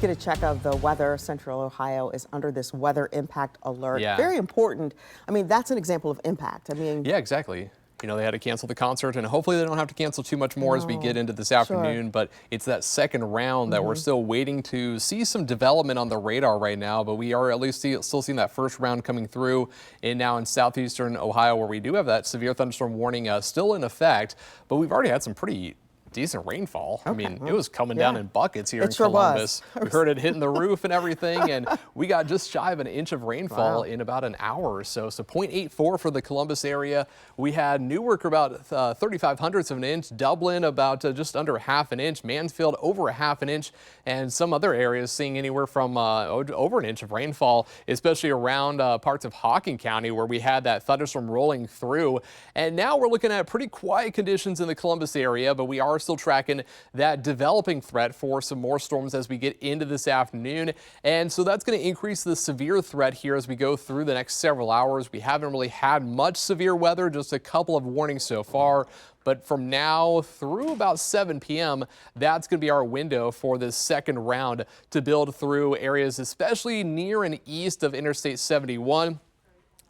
Get a check of the weather. Central Ohio is under this weather impact alert. Yeah. Very important. I mean, that's an example of impact. I mean, Yeah, exactly. They had to cancel the concert, and hopefully they don't have to cancel too much more as we get no, into this sure. afternoon. But it's that second round that we're still waiting to see some development on the radar right now. But we are at least still seeing that first round coming through now in southeastern Ohio, where we do have that severe thunderstorm warning still in effect. But we've already had some pretty decent rainfall. I mean, it was coming down in buckets here in sure Columbus. was. We heard it hitting the roof and everything, and we got just shy of an inch of rainfall in about an hour or so. So 0.84 for the Columbus area. We had Newark about 3/500ths of an inch, Dublin about just under a half an inch, Mansfield over a half an inch, and some other areas seeing anywhere from over an inch of rainfall, especially around parts of Hocking County where we had that thunderstorm rolling through. And now we're looking at pretty quiet conditions in the Columbus area, but we are still tracking that developing threat for some more storms as we get into this afternoon. And so that's going to increase the severe threat here as we go through the next several hours. We haven't really had much severe weather, just a couple of warnings so far. But from now through about 7 p.m., that's going to be our window for this second round to build through areas, especially near and east of Interstate 71.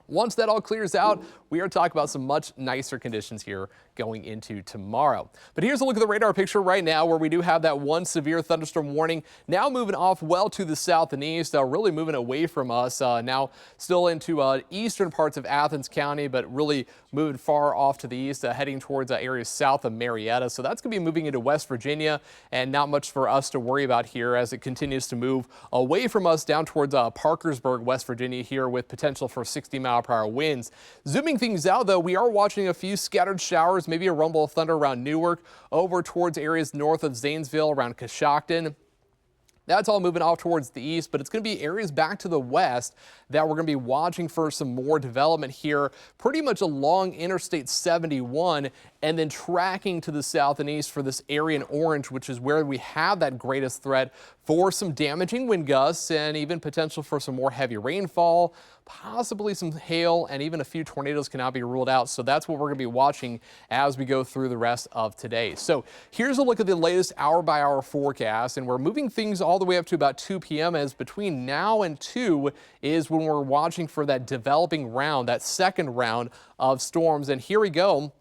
Once that all clears out, we are talking about some much nicer conditions here going into tomorrow. But here's a look at the radar picture right now, where we do have that one severe thunderstorm warning now moving off well to the south and east, really moving away from us now still into eastern parts of Athens County, but really moving far off to the east, heading towards areas south of Marietta. So that's going to be moving into West Virginia, and not much for us to worry about here as it continues to move away from us down towards Parkersburg, West Virginia here, with potential for 60-mile-per-hour winds. Zooming things out, though, we are watching a few scattered showers, maybe a rumble of thunder around Newark, over towards areas north of Zanesville, around Coshocton. That's all moving off towards the east, but it's going to be areas back to the west that we're going to be watching for some more development here, pretty much along Interstate 71, and then tracking to the south and east for this area in orange, which is where we have that greatest threat for some damaging wind gusts and even potential for some more heavy rainfall, possibly some hail, and even a few tornadoes cannot be ruled out. So that's what we're going to be watching as we go through the rest of today. So here's a look at the latest hour-by-hour forecast, and we're moving things all the way up to about 2 p.m. as between now and 2 is when we're watching for that developing round, that second round of storms. And here we go.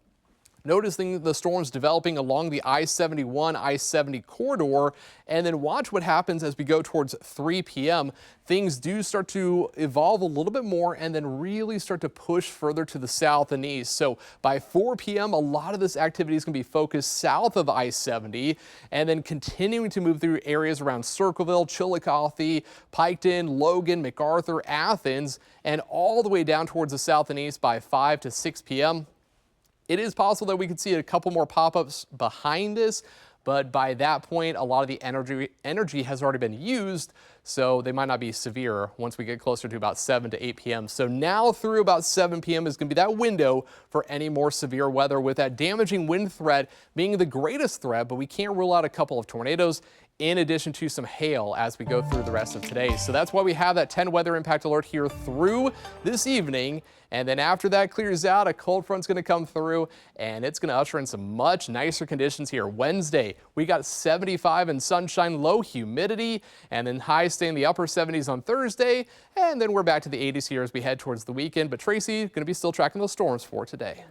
Noticing the storms developing along the I-71, I-70 corridor, and then watch what happens as we go towards 3 p.m. Things do start to evolve a little bit more and then really start to push further to the south and east. So by 4 p.m., a lot of this activity is going to be focused south of I-70 and then continuing to move through areas around Circleville, Chillicothe, Piketon, Logan, MacArthur, Athens, and all the way down towards the south and east by 5 to 6 p.m. It is possible that we could see a couple more pop-ups behind us, but by that point, a lot of the energy has already been used, so they might not be severe once we get closer to about 7 to 8 p.m. So now through about 7 p.m. is going to be that window for any more severe weather, with that damaging wind threat being the greatest threat, but we can't rule out a couple of tornadoes in addition to some hail as we go through the rest of today. So that's why we have that 10 weather impact alert here through this evening. And then after that clears out, a cold front's going to come through, and it's going to usher in some much nicer conditions here. Wednesday, we got 75 and sunshine, low humidity, and then highs stay in the upper 70s on Thursday. And then we're back to the 80s here as we head towards the weekend. But Tracy, going to be still tracking those storms for today.